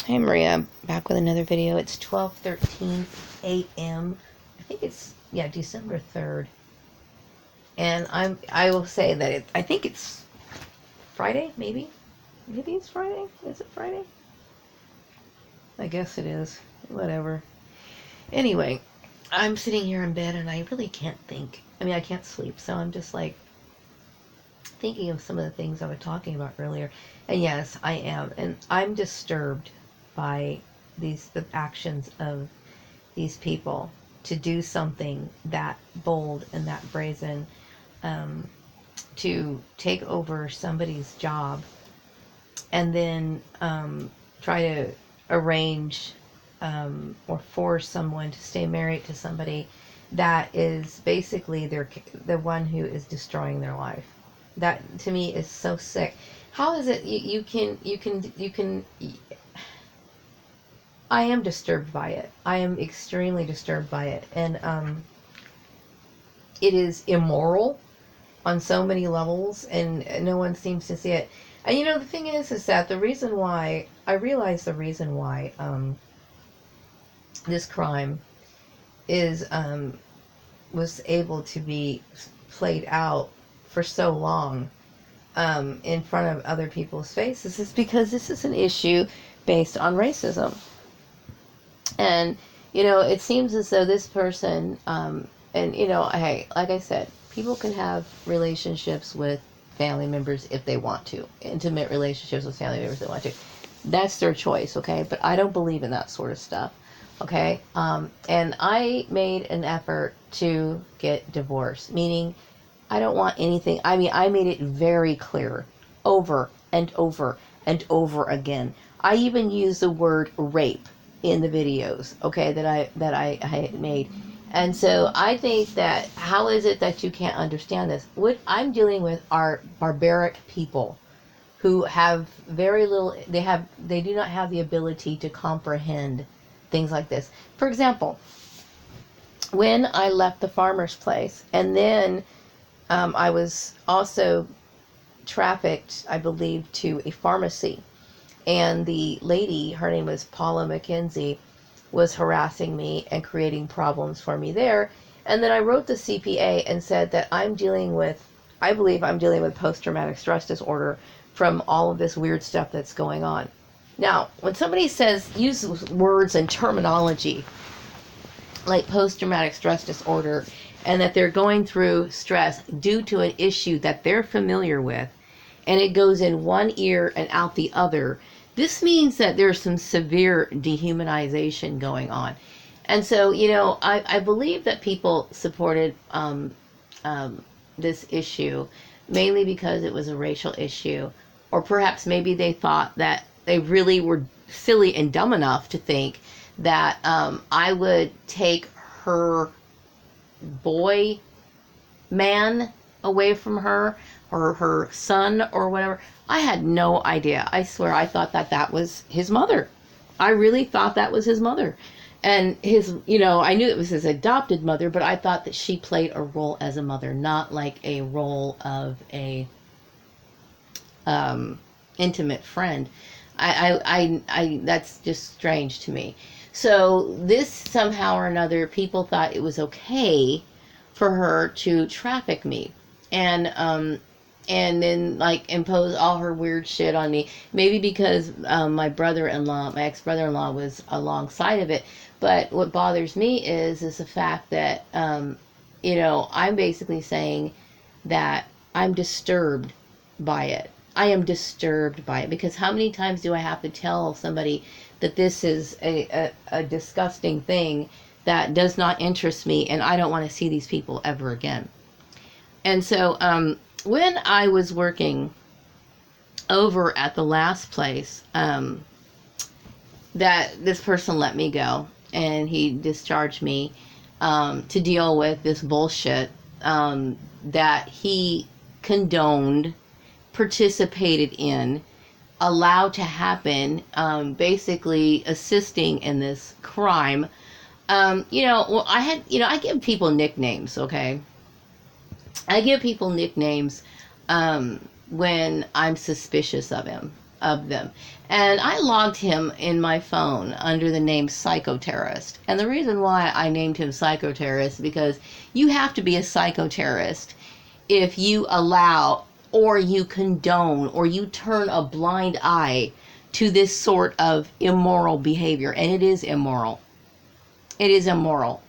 Hey Maria, I'm back with another video. It's 12:13 a.m. I think it's December 3rd. And I will say that I think it's Friday, maybe. Maybe it's Friday. Is it Friday? I guess it is. Whatever. Anyway, I'm sitting here in bed and I really can't think. I mean, I can't sleep, so I'm just like thinking of some of the things I was talking about earlier. And yes, I am. And I'm disturbed by the actions of these people to do something that bold and that brazen, um, to take over somebody's job and then try to arrange or force someone to stay married to somebody that is basically the one who is destroying their life. That to me is so sick. How is it you can I am disturbed by it. I am extremely disturbed by it. And it is immoral on so many levels, and no one seems to see it. And the thing is that the reason why, I realize the reason why this crime is was able to be played out for so long in front of other people's faces is because this is an issue based on racism. And, it seems as though this person, and, hey, like I said, people can have relationships with family members if they want to, intimate relationships with family members if they want to. That's their choice, okay? But I don't believe in that sort of stuff, okay? And I made an effort to get divorced, meaning I don't want anything. I mean, I made it very clear over and over and over again. I even used the word rape in the videos, okay, that I had made. And so I think that, how is it that you can't understand this? What I'm dealing with are barbaric people who have very little, they do not have the ability to comprehend things like this. For example, when I left the farmer's place, and then I was also trafficked, I believe, to a pharmacy. And the lady, her name was Paula McKenzie, was harassing me and creating problems for me there. And then I wrote the CPA and said that I believe I'm dealing with post-traumatic stress disorder from all of this weird stuff that's going on. Now, when somebody uses words and terminology like post-traumatic stress disorder, and that they're going through stress due to an issue that they're familiar with, and it goes in one ear and out the other, this means that there's some severe dehumanization going on. And so, I believe that people supported this issue mainly because it was a racial issue, or perhaps maybe they thought that they really were silly and dumb enough to think that I would take her boy man away from her, or her son, or whatever. I had no idea. I swear I thought that was his mother. I really thought that was his mother. And I knew it was his adopted mother, but I thought that she played a role as a mother, not like a role of a intimate friend. I that's just strange to me. So this, somehow or another, people thought it was okay for her to traffic me, and then like impose all her weird shit on me. Maybe because my ex-brother-in-law was alongside of it. But what bothers me is the fact that I'm basically saying that I'm disturbed by it. I am disturbed by it, because how many times do I have to tell somebody that this is a disgusting thing that does not interest me, and I don't want to see these people ever again. And so when I was working over at the last place, that this person let me go, and he discharged me to deal with this bullshit that he condoned, participated in, allowed to happen, basically assisting in this crime. I give people nicknames, okay? I give people nicknames when I'm suspicious of him. of them. And I logged him in my phone under the name Psychoterrorist. And the reason why I named him Psychoterrorist, because you have to be a psychoterrorist if you allow or you condone or you turn a blind eye to this sort of immoral behavior. And it is immoral. It is immoral.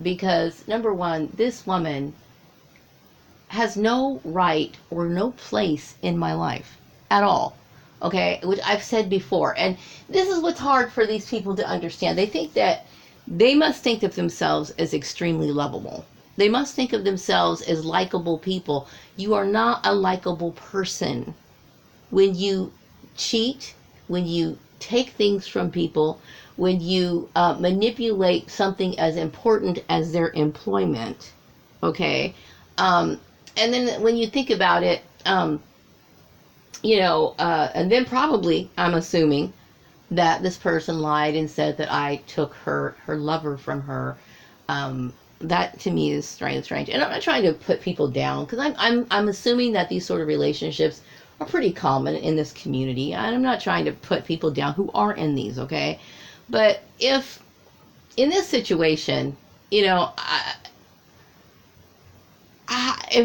Because, number one, this woman has no right or no place in my life at all. Okay, which I've said before. And this is what's hard for these people to understand. They think that they must think of themselves as extremely lovable. They must think of themselves as likable people. You are not a likable person. When you cheat, when you take things from people, when you manipulate something as important as their employment, okay? And then when you think about it, and then probably, I'm assuming, that this person lied and said that I took her lover from her. That to me is strange. And I'm not trying to put people down, because I'm assuming that these sort of relationships are pretty common in this community. And I'm not trying to put people down who are in these, okay? But if in this situation, if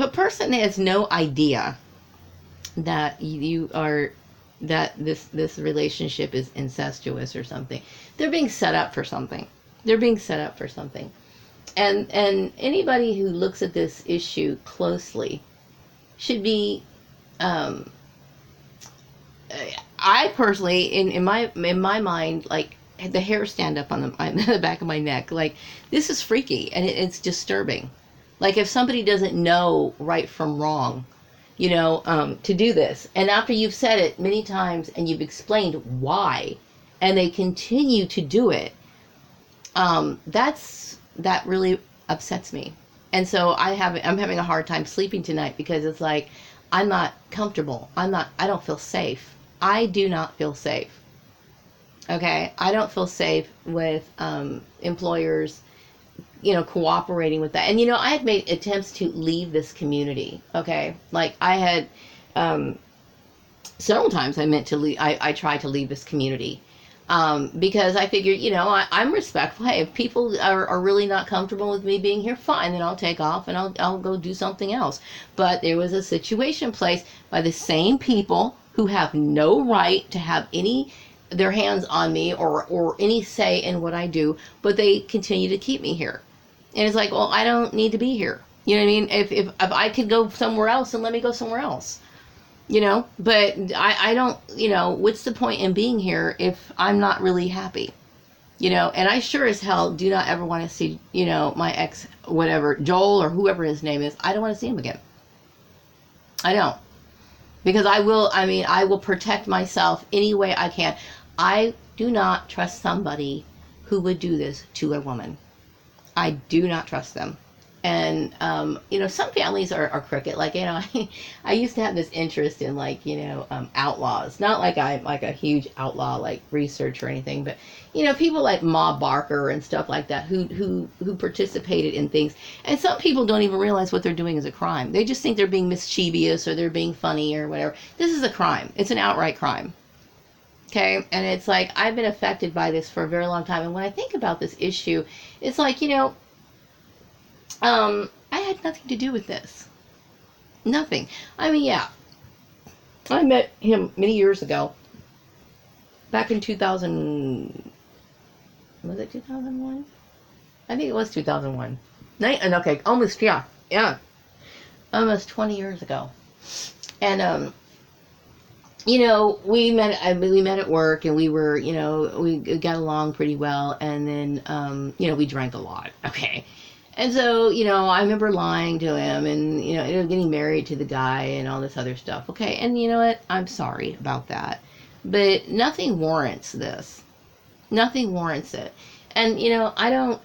a person has no idea that this relationship is incestuous or something, they're being set up for something. And anybody who looks at this issue closely should be, I personally, in my mind, like, the hair stand up on the back of my neck. Like, this is freaky and it's disturbing. Like, if somebody doesn't know right from wrong, to do this, and after you've said it many times and you've explained why, and they continue to do it, that really upsets me. And so I'm having a hard time sleeping tonight, because it's like, I'm not comfortable. I don't feel safe. I do not feel safe. Okay? I don't feel safe with employers cooperating with that. And, I had made attempts to leave this community, okay? Like, I had, several times I meant to leave, I tried to leave this community, because I figured, I'm respectful. Hey, if people are really not comfortable with me being here, fine, then I'll take off and I'll go do something else. But there was a situation placed by the same people who have no right to have their hands on me or any say in what I do, but they continue to keep me here. And it's like, well, I don't need to be here. You know what I mean? If I could go somewhere else, then let me go somewhere else. But I don't, what's the point in being here if I'm not really happy? And I sure as hell do not ever want to see, my ex, whatever, Joel or whoever his name is. I don't want to see him again. I don't. Because I will protect myself any way I can. I do not trust somebody who would do this to a woman. I do not trust them. And, some families are crooked. Like, I used to have this interest in, like, outlaws. Not like I'm like a huge outlaw, like, research or anything, but, people like Ma Barker and stuff like that who participated in things. And some people don't even realize what they're doing is a crime. They just think they're being mischievous or they're being funny or whatever. This is a crime. It's an outright crime. Okay, and it's like, I've been affected by this for a very long time. And when I think about this issue, it's like, I had nothing to do with this. Nothing. I mean, yeah, I met him many years ago. Back in 2000, was it 2001? I think it was 2001. Okay, almost, yeah, almost 20 years ago. And, we met at work, and we were, we got along pretty well, and then, we drank a lot, okay? And so, I remember lying to him and, getting married to the guy and all this other stuff, okay? And you know what? I'm sorry about that. But nothing warrants this. Nothing warrants it. And, I don't,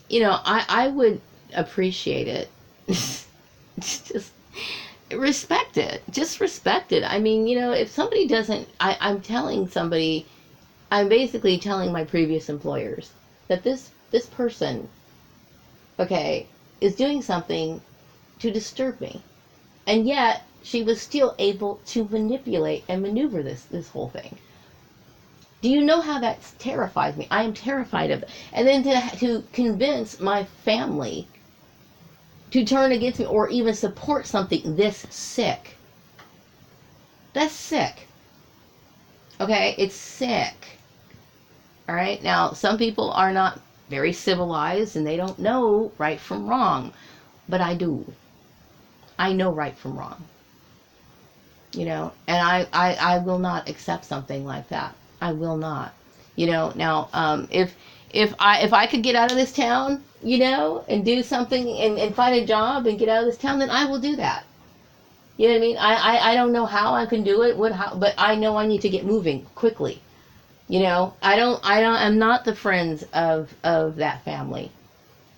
I would appreciate it. Just respect it. Just respect it. I mean, if somebody doesn't, I'm basically telling my previous employers that this person, okay, is doing something to disturb me. And yet she was still able to manipulate and maneuver this whole thing. Do you know how that terrifies me? I am terrified of it. And then to convince my family to turn against me or even support something this sick. That's sick. Okay? It's sick. All right? Now, some people are not very civilized and they don't know right from wrong. But I do. I know right from wrong. You know? And I will not accept something like that. I will not. You know? Now, if I could get out of this town, you know, and do something and find a job and get out of this town, then I will do that. You know what I mean? I don't know how I can do it, but I know I need to get moving quickly. You know, I'm not the friends of that family.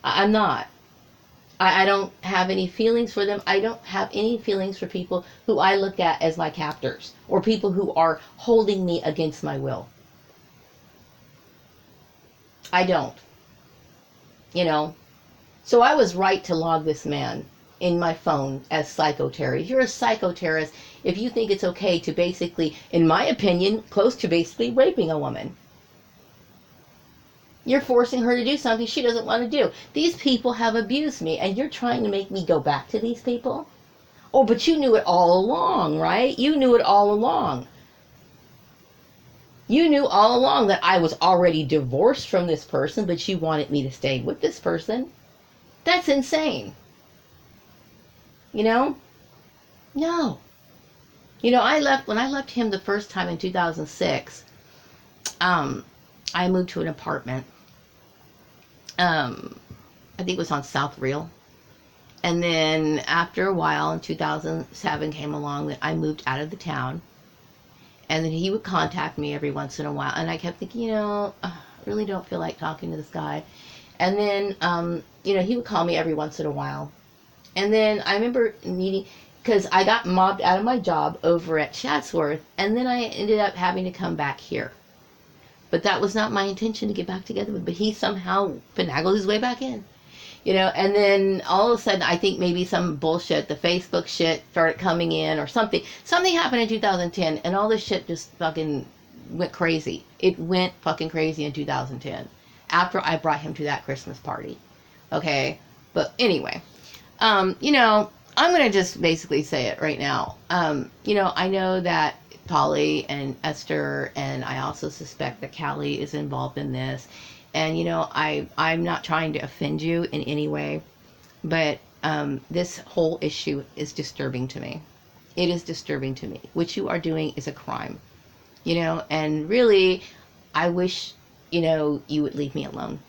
I'm not. I don't have any feelings for them. I don't have any feelings for people who I look at as my captors or people who are holding me against my will. I don't. You know, so I was right to log this man in my phone as psychoterrorist. You're a psychoterrorist if you think it's okay to basically, in my opinion, close to basically raping a woman. You're forcing her to do something she doesn't want to do. These people have abused me, and you're trying to make me go back to these people? Oh, but you knew it all along, right? You knew it all along. You knew all along that I was already divorced from this person, but you wanted me to stay with this person. That's insane. You know? No. You know, when I left him the first time in 2006, I moved to an apartment. I think it was on South Real. And then after a while, in 2007 came along, that I moved out of the town. And then he would contact me every once in a while. And I kept thinking, you know, I really don't feel like talking to this guy. And then, you know, he would call me every once in a while. And then I remember meeting, because I got mobbed out of my job over at Chatsworth. And then I ended up having to come back here. But that was not my intention to get back together with. But he somehow finagled his way back in. You know, and then all of a sudden, I think maybe some bullshit, the Facebook shit started coming in or something. Something happened in 2010, and all this shit just fucking went crazy. It went fucking crazy in 2010, after I brought him to that Christmas party. Okay? But anyway, you know, I'm going to just basically say it right now. You know, I know that Polly and Esther, and I also suspect that Callie is involved in this. And, you know, I'm not trying to offend you in any way, but this whole issue is disturbing to me. It is disturbing to me. What you are doing is a crime, you know, and really, I wish, you know, you would leave me alone.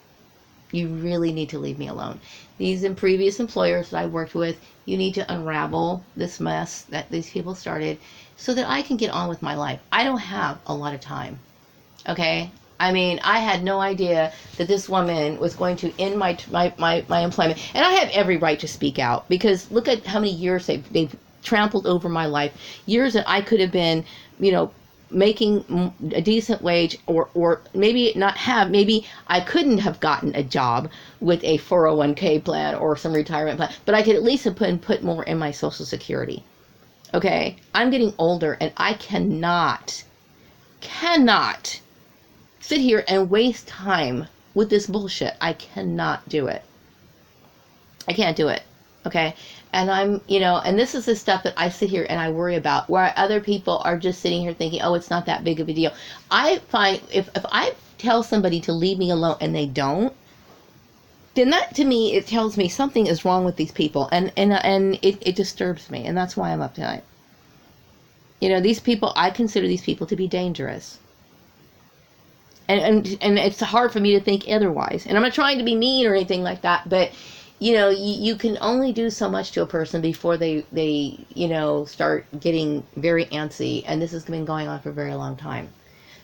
You really need to leave me alone. These previous employers that I worked with, you need to unravel this mess that these people started so that I can get on with my life. I don't have a lot of time, okay? I mean, I had no idea that this woman was going to end my employment. And I have every right to speak out, because look at how many years they've trampled over my life. Years that I could have been, you know, making a decent wage, or maybe not have, maybe I couldn't have gotten a job with a 401k plan or some retirement plan, but I could at least have put more in my Social Security. Okay? I'm getting older, and I cannot sit here and waste time with this bullshit. I cannot do it. I can't do it. Okay? And I'm, you know, and this is the stuff that I sit here and I worry about, where other people are just sitting here thinking, oh, it's not that big of a deal. I find if I tell somebody to leave me alone and they don't, then that, to me, it tells me something is wrong with these people. And it disturbs me. And that's why I'm up tonight. You know, these people, I consider these people to be dangerous. And it's hard for me to think otherwise. And I'm not trying to be mean or anything like that, but, you know, you can only do so much to a person before they you know, start getting very antsy. And this has been going on for a very long time.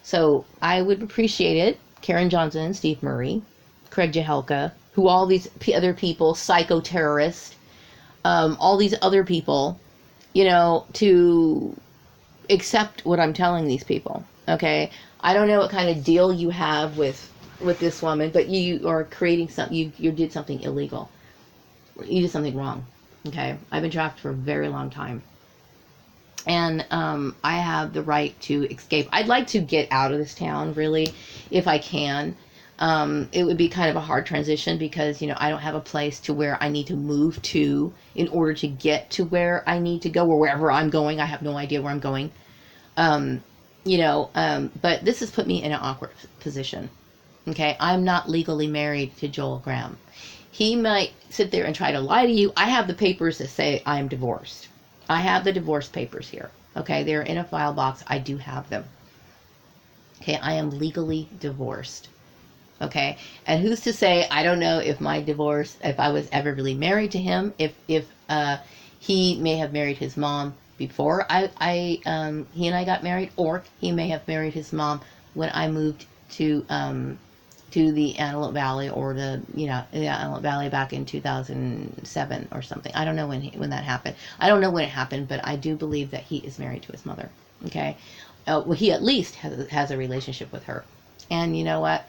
So I would appreciate it, Karen Johnson, Steve Murray, Craig Jahelka, who all these other people, psychoterrorists, all these other people, you know, to accept what I'm telling these people. Okay? I don't know what kind of deal you have with this woman, but you are creating something. You did something illegal. You did something wrong. Okay? I've been trapped for a very long time. And I have the right to escape. I'd like to get out of this town, really, if I can. It would be kind of a hard transition because, you know, I don't have a place to where I need to move to in order to get to where I need to go or wherever I'm going. I have no idea where I'm going. But this has put me in an awkward position. Okay, I'm not legally married to Joel Graham. He might sit there and try to lie to you. I have the papers that say I'm divorced. I have the divorce papers here. Okay, they're in a file box. I do have them. Okay, I am legally divorced. Okay, and who's to say? I don't know if my divorce, if I was ever really married to him, if he may have married his mom before he and I got married, or he may have married his mom when I moved to the Antelope Valley, or the Antelope Valley back in 2007 or something. I don't know when that happened. I don't know when it happened, but I do believe that he is married to his mother. Okay, well, he at least has a relationship with her, and you know what?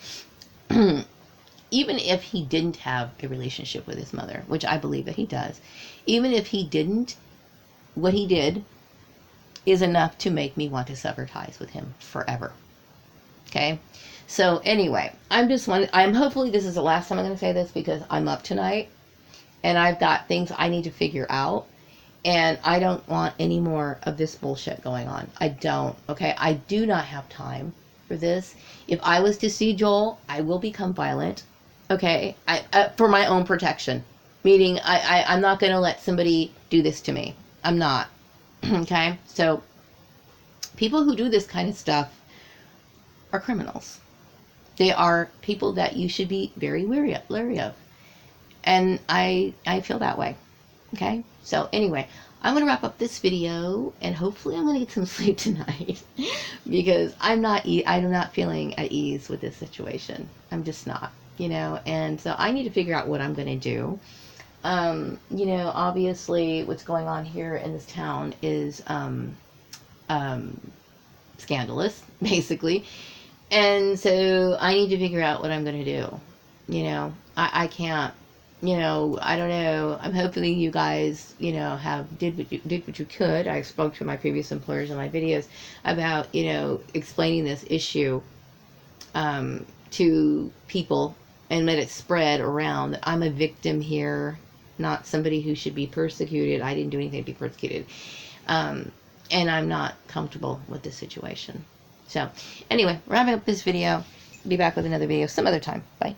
Even if he didn't have a relationship with his mother, which I believe that he does, even if he didn't, what he did is enough to make me want to sever ties with him forever. Okay? So anyway, I'm hopefully this is the last time I'm going to say this, because I'm up tonight and I've got things I need to figure out, and I don't want any more of this bullshit going on. I don't. Okay? I do not have time for this. If I was to see Joel, I will become violent. Okay, for my own protection, meaning I'm not going to let somebody do this to me. I'm not. Okay, so people who do this kind of stuff are criminals. They are people that you should be very wary of, and I feel that way. Okay, so anyway, I'm going to wrap up this video, and hopefully I'm going to get some sleep tonight because I'm not feeling at ease with this situation. I'm just not, and so I need to figure out what I'm going to do. Obviously what's going on here in this town is scandalous, basically. And so I need to figure out what I'm going to do. I can't, I don't know. I'm hoping you guys, did what you could. I spoke to my previous employers in my videos about, explaining this issue to people and let it spread around that I'm a victim here, not somebody who should be persecuted. I didn't do anything to be persecuted. And I'm not comfortable with this situation. So anyway, wrapping up this video. Be back with another video some other time. Bye.